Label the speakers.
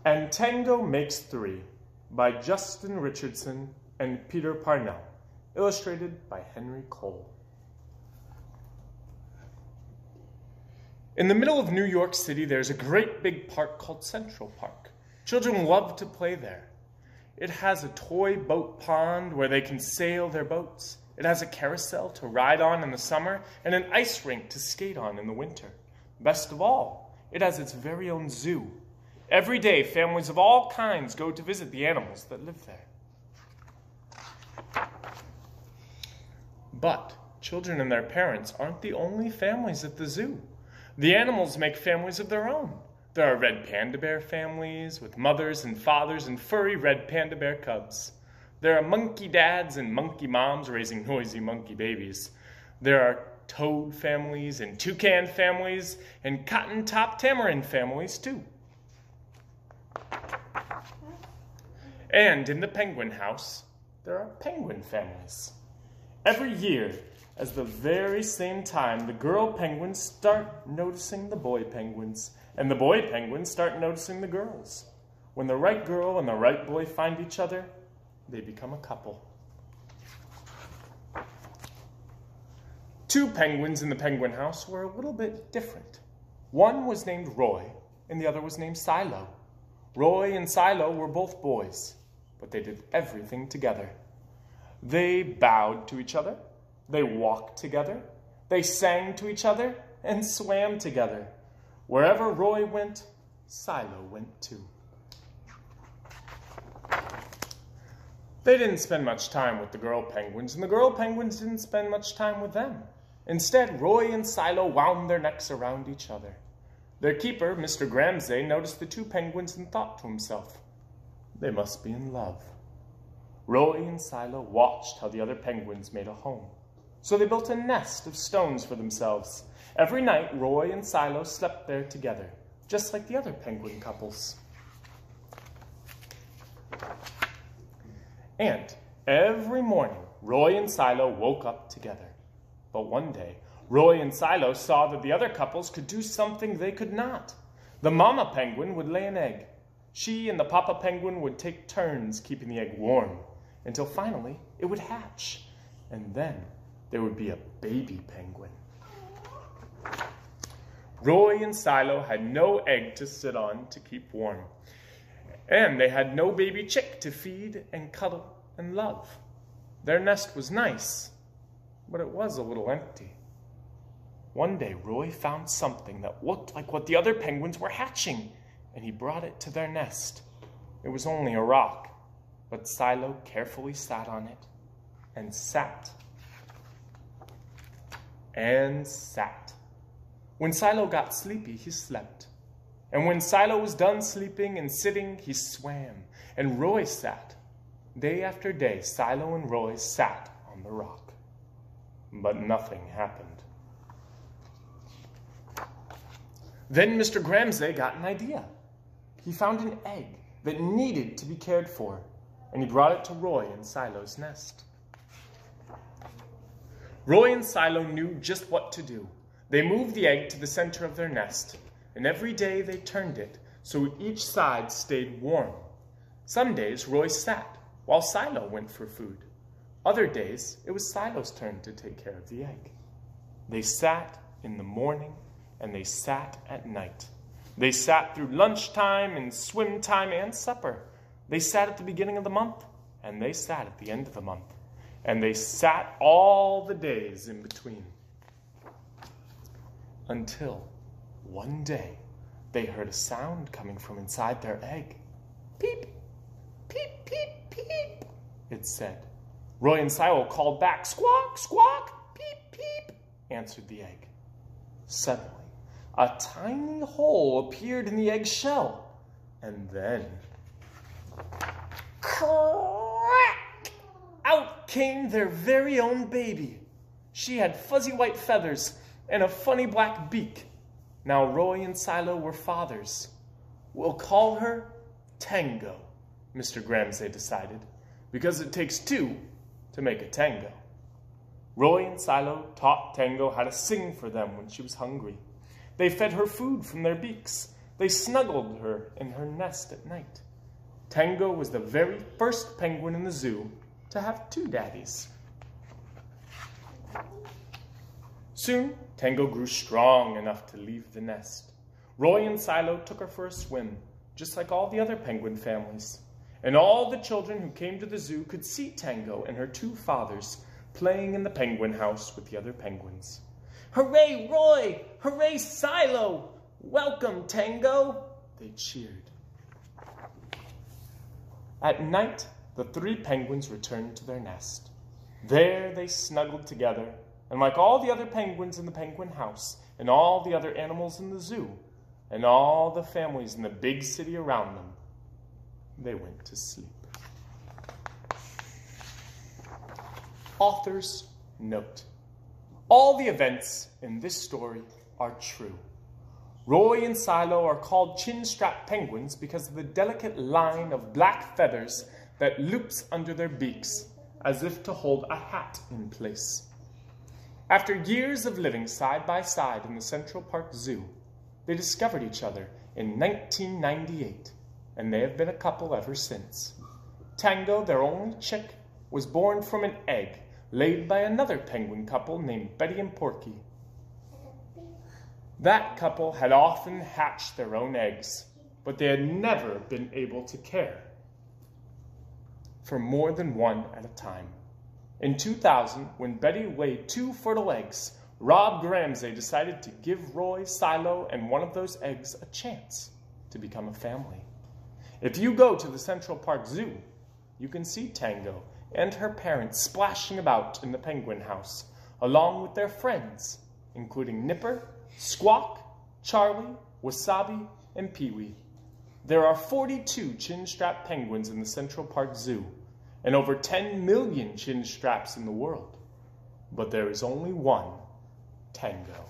Speaker 1: And Tango Makes Three by Justin Richardson and Peter Parnell, illustrated by Henry Cole. In the middle of New York City, there's a great big park called Central Park. Children love to play there. It has a toy boat pond where they can sail their boats. It has a carousel to ride on in the summer and an ice rink to skate on in the winter. Best of all, it has its very own zoo. Every day, families of all kinds go to visit the animals that live there. But children and their parents aren't the only families at the zoo. The animals make families of their own. There are red panda bear families with mothers and fathers and furry red panda bear cubs. There are monkey dads and monkey moms raising noisy monkey babies. There are toad families and toucan families and cotton top tamarin families too. And in the penguin house, there are penguin families. Every year, at the very same time, the girl penguins start noticing the boy penguins, and the boy penguins start noticing the girls. When the right girl and the right boy find each other, they become a couple. Two penguins in the penguin house were a little bit different. One was named Roy, and the other was named Silo. Roy and Silo were both boys, but they did everything together. They bowed to each other, they walked together, they sang to each other, and swam together. Wherever Roy went, Silo went too. They didn't spend much time with the girl penguins, and the girl penguins didn't spend much time with them. Instead, Roy and Silo wound their necks around each other. Their keeper, Mr. Gramsay, noticed the two penguins and thought to himself, they must be in love. Roy and Silo watched how the other penguins made a home. So they built a nest of stones for themselves. Every night, Roy and Silo slept there together, just like the other penguin couples. And every morning, Roy and Silo woke up together. But one day, Roy and Silo saw that the other couples could do something they could not. The mama penguin would lay an egg. She and the papa penguin would take turns keeping the egg warm until finally it would hatch. And then there would be a baby penguin. Roy and Silo had no egg to sit on to keep warm. And they had no baby chick to feed and cuddle and love. Their nest was nice, but it was a little empty. One day, Roy found something that looked like what the other penguins were hatching, and he brought it to their nest. It was only a rock, but Silo carefully sat on it, and sat, and sat. When Silo got sleepy, he slept. And when Silo was done sleeping and sitting, he swam, and Roy sat. Day after day, Silo and Roy sat on the rock. But nothing happened. Then Mr. Gramsay got an idea. He found an egg that needed to be cared for, and he brought it to Roy and Silo's nest. Roy and Silo knew just what to do. They moved the egg to the center of their nest, and every day they turned it so each side stayed warm. Some days Roy sat while Silo went for food. Other days it was Silo's turn to take care of the egg. They sat in the morning and they sat at night. They sat through lunchtime and swim time and supper. They sat at the beginning of the month and they sat at the end of the month. And they sat all the days in between. Until one day, they heard a sound coming from inside their egg. Peep, peep, peep, peep, it said. Roy and Silo called back, squawk, squawk, peep, peep, answered the egg. Suddenly, a tiny hole appeared in the egg shell, and then, crack! Out came their very own baby. She had fuzzy white feathers and a funny black beak. Now Roy and Silo were fathers. We'll call her Tango, Mr. Gramsay decided, because it takes two to make a tango. Roy and Silo taught Tango how to sing for them when she was hungry. They fed her food from their beaks. They snuggled her in her nest at night. Tango was the very first penguin in the zoo to have two daddies. Soon, Tango grew strong enough to leave the nest. Roy and Silo took her for a swim, just like all the other penguin families. And all the children who came to the zoo could see Tango and her two fathers playing in the penguin house with the other penguins. "Hooray, Roy! Hooray, Silo! Welcome, Tango!" they cheered. At night, the three penguins returned to their nest. There they snuggled together, and like all the other penguins in the penguin house, and all the other animals in the zoo, and all the families in the big city around them, they went to sleep. Author's note: all the events in this story are true. Roy and Silo are called chinstrap penguins because of the delicate line of black feathers that loops under their beaks, as if to hold a hat in place. After years of living side by side in the Central Park Zoo, they discovered each other in 1998, and they have been a couple ever since. Tango, their only chick, was born from an egg laid by another penguin couple named Betty and Porky. That couple had often hatched their own eggs, but they had never been able to care for more than one at a time. In 2000, when Betty laid 2 fertile eggs, Rob Ramsay decided to give Roy, Silo, and one of those eggs a chance to become a family. If you go to the Central Park Zoo, you can see Tango and her parents splashing about in the penguin house, along with their friends, including Nipper, Squawk, Charlie, Wasabi, and Pee-wee. There are 42 chinstrap penguins in the Central Park Zoo, and over 10 million chinstraps in the world. But there is only one Tango.